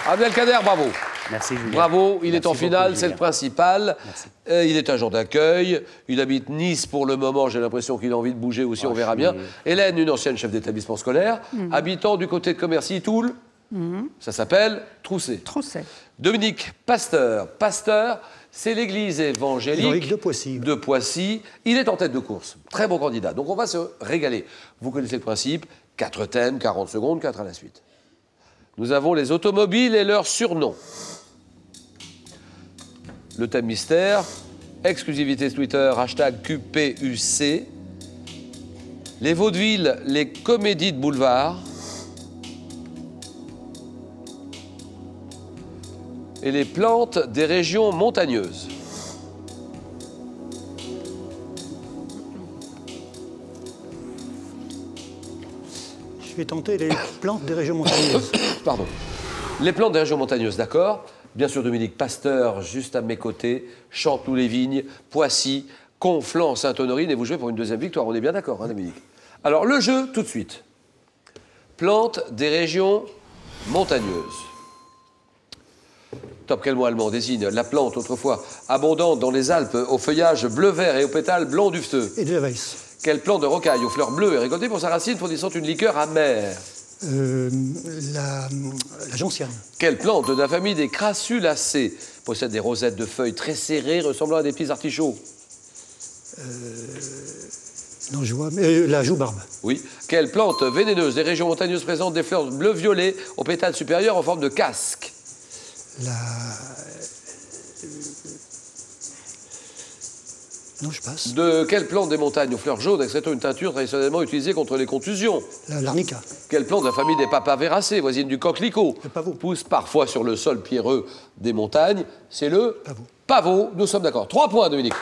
Abdelkader, bravo. Merci, Julien. Bravo, il est en Merci finale, beaucoup, c'est le principal. Il est agent d'accueil, il habite Nice pour le moment, j'ai l'impression qu'il a envie de bouger aussi, on verra bien. Hélène, une ancienne chef d'établissement scolaire, habitant du côté de Commercy, Toul. Ça s'appelle Trousset. Trousset. Dominique Pasteur. Pasteur, c'est l'église évangélique de Poissy. Il est en tête de course. Très bon candidat. Donc on va se régaler. Vous connaissez le principe. 4 thèmes, 40 secondes, 4 à la suite. Nous avons les automobiles et leurs surnoms. Le thème mystère, exclusivité Twitter, hashtag QPUC. Les vaudevilles, les comédies de boulevard. Et les plantes des régions montagneuses. Je vais tenter les plantes des régions montagneuses. Pardon. Les plantes des régions montagneuses, d'accord. Bien sûr, Dominique Pasteur, juste à mes côtés. Chanteloup-les-Vignes, Poissy, Conflans, Sainte-Honorine. Et vous jouez pour une deuxième victoire. On est bien d'accord, hein, Dominique? Alors, le jeu, tout de suite. Plantes des régions montagneuses. Top, quel mot allemand désigne la plante autrefois abondante dans les Alpes, au feuillage bleu-vert et aux pétales blancs duveteux? Edelweiss. Quelle plante de rocaille aux fleurs bleues est récoltée pour sa racine fournissant une liqueur amère? La gentiane. Quelle plante de la famille des crassulacées possède des rosettes de feuilles très serrées ressemblant à des petits artichauts? Non, je vois, mais la joubarbe. Oui. Quelle plante vénéneuse des régions montagneuses présente des fleurs bleu-violet aux pétales supérieurs en forme de casque? Non, je passe. De quelle plante des montagnes aux fleurs jaunes extrait une teinture traditionnellement utilisée contre les contusions? L'arnica. Quelle plante de la famille des papavéracées, voisine du coquelicot, Le pavot. pousse parfois sur le sol pierreux des montagnes? C'est le Pavot. Pavot. Nous sommes d'accord. 3 points, Dominique.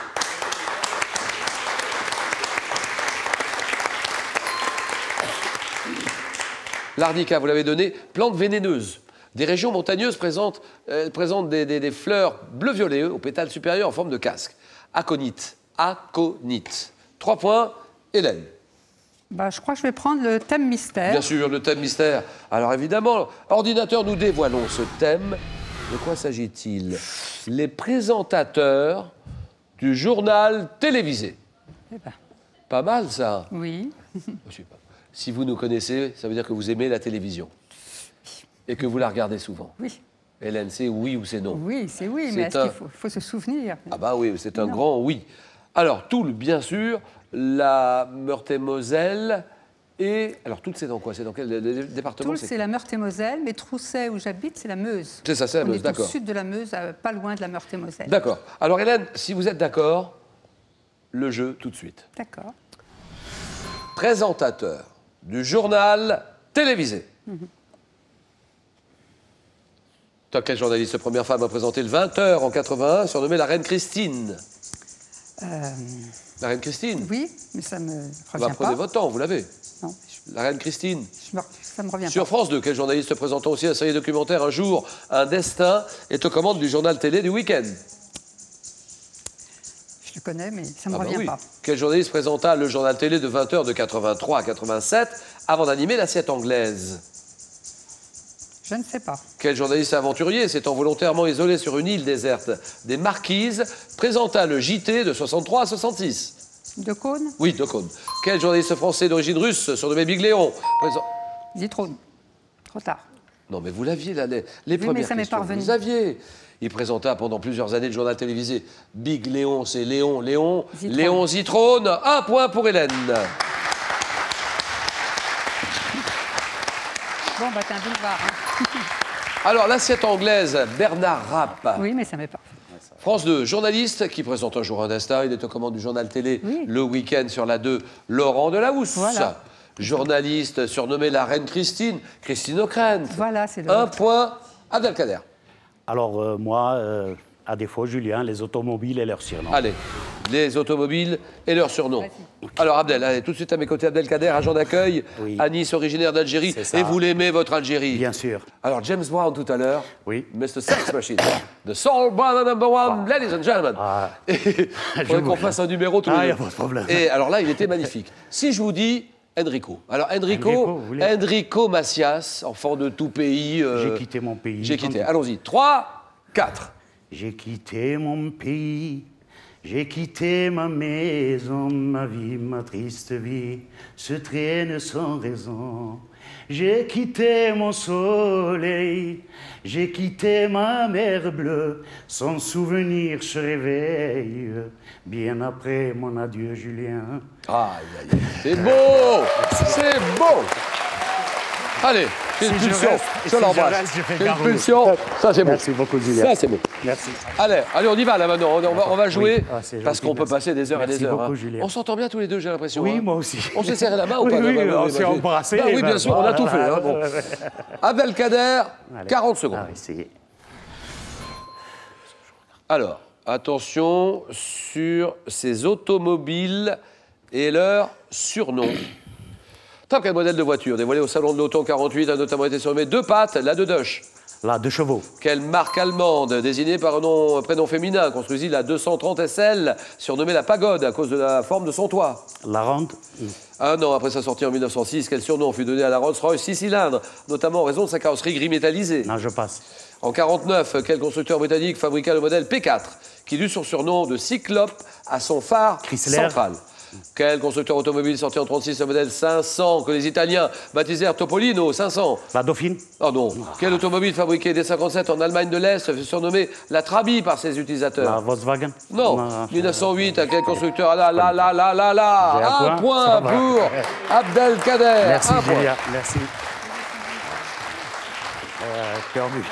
L'arnica, vous l'avez donné. Plante vénéneuse. Des régions montagneuses présentent des fleurs bleu-violet aux pétales supérieurs en forme de casque. Aconite. Aconite. 3 points. Hélène. Bah, je crois que je vais prendre le thème mystère. Bien sûr, le thème mystère. Alors évidemment, ordinateur, nous dévoilons ce thème. De quoi s'agit-il? Les présentateurs du journal télévisé. Eh ben, Pas mal, ça. oui. Si vous nous connaissez, ça veut dire que vous aimez la télévision. Et que vous la regardez souvent. Oui. Hélène, c'est oui ou c'est non? Oui, c'est oui, mais est-ce qu'il faut se souvenir? Ah bah oui, c'est un grand oui. Alors, Toul, bien sûr, la Meurthe-et-Moselle et... Alors, Toul, c'est dans quoi? C'est dans quel département? Toul, c'est la Meurthe-et-Moselle, mais Trousset, où j'habite, c'est la Meuse. C'est ça, c'est la Meuse, d'accord. On est au sud de la Meuse, pas loin de la Meurthe-et-Moselle. D'accord. Alors, Hélène, si vous êtes d'accord, le jeu tout de suite. D'accord. Présentateur du journal télévisé. Quelle journaliste première femme a présenté le 20h en 81, surnommée la Reine Christine? La Reine Christine? Oui, mais ça me Bah, revient prenez pas. votre temps, vous l'avez. Non, La Reine Christine. ça me revient Sur pas. France 2, quel journaliste présentant aussi la série documentaire Un jour, un destin est aux commandes du journal télé du week-end? Je le connais, mais ça me Ah bah revient oui. pas. Quel journaliste présenta le journal télé de 20h de 83 à 87 avant d'animer l'assiette anglaise? Je ne sais pas. Quel journaliste aventurier s'étant volontairement isolé sur une île déserte des Marquises présenta le JT de 63 à 66? De Cône? Oui, de Cône. Quel journaliste français d'origine russe surnommé Big Léon Zitrone. Trop tard. Non, mais vous l'aviez, là, les mais premières ça m'est questions, parvenu. vous aviez. Il présenta pendant plusieurs années le journal télévisé Big Léon, c'est Léon, Zitrone. Léon Zitrone. 1 point pour Hélène. Bon, bah, t'es un boulevard. Hein. Alors, l'assiette anglaise, Bernard Rapp. Oui, mais ça m'est pas. France 2, journaliste qui présente Un jour un destin. Il est aux commandes du journal télé le week-end sur la 2, Laurent Delahousse. Voilà. Journaliste surnommée la Reine Christine, Christine O'Krent. Voilà, c'est le. 1 point, Abdelkader. Alors, moi, à défaut, Julien, les automobiles et leurs surnoms. Allez, les automobiles et leurs surnoms. Alors, Abdel, allez, tout de suite à mes côtés, Abdelkader, agent d'accueil, Oui. à Nice, originaire d'Algérie. C'est ça. Et vous l'aimez, votre Algérie? Bien sûr. Alors, James Brown tout à l'heure. Oui. Mr. Sex Machine. The Soul Brother number one, ladies and gentlemen. Ah. Et il faudrait qu'on fasse un numéro tous les Ah, il deux. n'y a pas de problème. Et alors là, il était magnifique. Si je vous dis Enrico. Alors, Enrico, vous voulez Enrico Macias, enfant de tout pays. J'ai quitté mon pays. J'ai quitté. Allons-y. 3, 4. J'ai quitté mon pays, j'ai quitté ma maison, ma vie, ma triste vie se traîne sans raison. J'ai quitté mon soleil, j'ai quitté ma mer bleue, sans souvenir je réveille, bien après mon adieu Julien. Aïe, aïe, aïe. C'est beau. C'est beau. Allez, j'ai une Si je pulsion. reste- Je si je l'embrasse. reste, je fais J'ai une Garou. pulsion. Ça, c'est beau. Merci beaucoup Julien. Ça, c'est beau. Merci. Allez, on y va là maintenant. On va jouer Oui. Ah, c'est parce gentil, qu'on peut merci. passer des heures et Merci des heures. beaucoup, hein. Julien. On s'entend bien tous les deux, j'ai l'impression. Oui, hein. moi aussi. On s'est serré la main ou Oui, pas oui, bah, on s'est embrassés, Bah oui, bien bah, sûr, on a tout fait. voilà. Hein, bon. Abdelkader, Allez. 40 secondes. Ah, essayez. Alors, attention sur ces automobiles et leurs surnoms. Top, quel modèle de voiture dévoilé au salon de l'auto en 48 a notamment été surnommé 2 pattes, la 2 Doche. Là, 2 chevaux. Quelle marque allemande, désignée par un prénom féminin, construisit la 230 SL, surnommée la Pagode à cause de la forme de son toit. La ronde. Un an après sa sortie en 1906, quel surnom fut donné à la Rolls-Royce 6 cylindres, notamment en raison de sa carrosserie gris métallisée. Non, je passe. En 1949, quel constructeur britannique fabriqua le modèle P4, qui dut son surnom de Cyclope à son phare Chrysler. central. Quel constructeur automobile sorti en 1936 le modèle 500 que les Italiens baptisèrent Topolino 500? La Dauphine. Oh non. Quel automobile fabriqué dès 1957 en Allemagne de l'Est fut surnommé la Trabi par ses utilisateurs? La Volkswagen. Non. 1908, à quel constructeur? Ah là. J'ai un Un point, point ça va. pour Abdelkader. Merci Un point. Julia, merci. Perdu.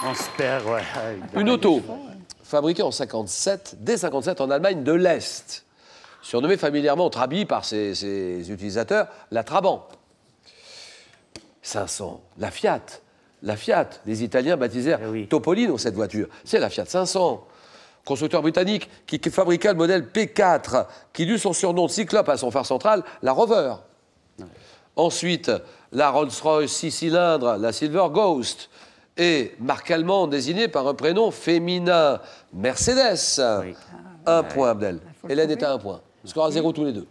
On se perd, ouais. Une auto fabriquée en 57, dès 57 en Allemagne de l'Est, surnommée familièrement Trabi par ses utilisateurs, la Trabant. 500, la Fiat. La Fiat, les Italiens baptisèrent Eh oui. Topolino cette voiture. C'est la Fiat 500. Constructeur britannique qui fabriqua le modèle P4, qui dut son surnom de Cyclope à son phare central, la Rover. Ensuite, la Rolls-Royce 6 cylindres, la Silver Ghost. Et marque allemande désignée par un prénom féminin, Mercedes. Oui. Un point, Abdel. faut le Hélène trouver. est à un point. Score à 0 tous les deux.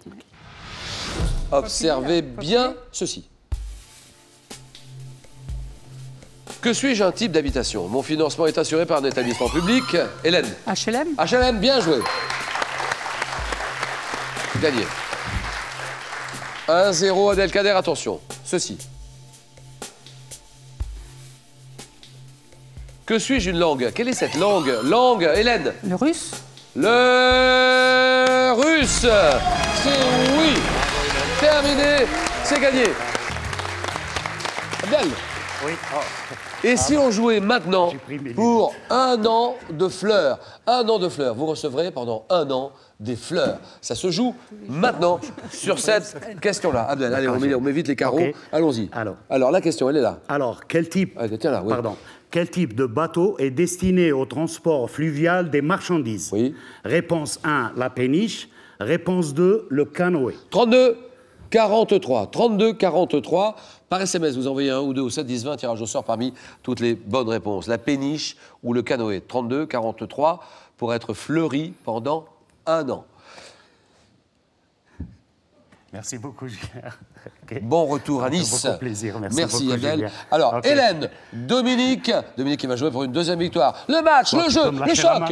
Observez bien ceci. Que suis-je un type d'habitation? Mon financement est assuré par un établissement public. Hélène. HLM. HLM, bien joué. Gagné. 1-0 Abdelkader, attention. Ceci. Que suis-je une langue? Quelle est cette langue? Langue, Hélène. Le russe. Le russe. C'est oui. Terminé. C'est gagné. Abdel. Oui. Oh. Et si on jouait maintenant J'ai pris mes pour 1 an de fleurs? 1 an de fleurs. Vous recevrez pendant 1 an des fleurs. Ça se joue maintenant sur cette question-là. Abdel, allez, on met vite les carreaux. Ok. Allons-y. Alors. La question, elle est là. Alors, quel type, Ah, tiens là, oui. pardon, quel type de bateau est destiné au transport fluvial des marchandises? Oui. Réponse 1, la péniche. Réponse 2, le canoë. 32 43. 32 43. Par SMS, vous envoyez 1 ou 2 au 7 10 20, tirage au sort parmi toutes les bonnes réponses. La péniche ou le canoë. 32 43 pour être fleuri pendant 1 an. Merci beaucoup, Julien. Ok. Bon retour à Nice. Beaucoup plaisir. Merci beaucoup, Abdel. Julien. Alors, Ok. Hélène, Dominique qui va jouer pour une deuxième victoire. Le match, le jeu, Tu peux me le lâcher la choc. main?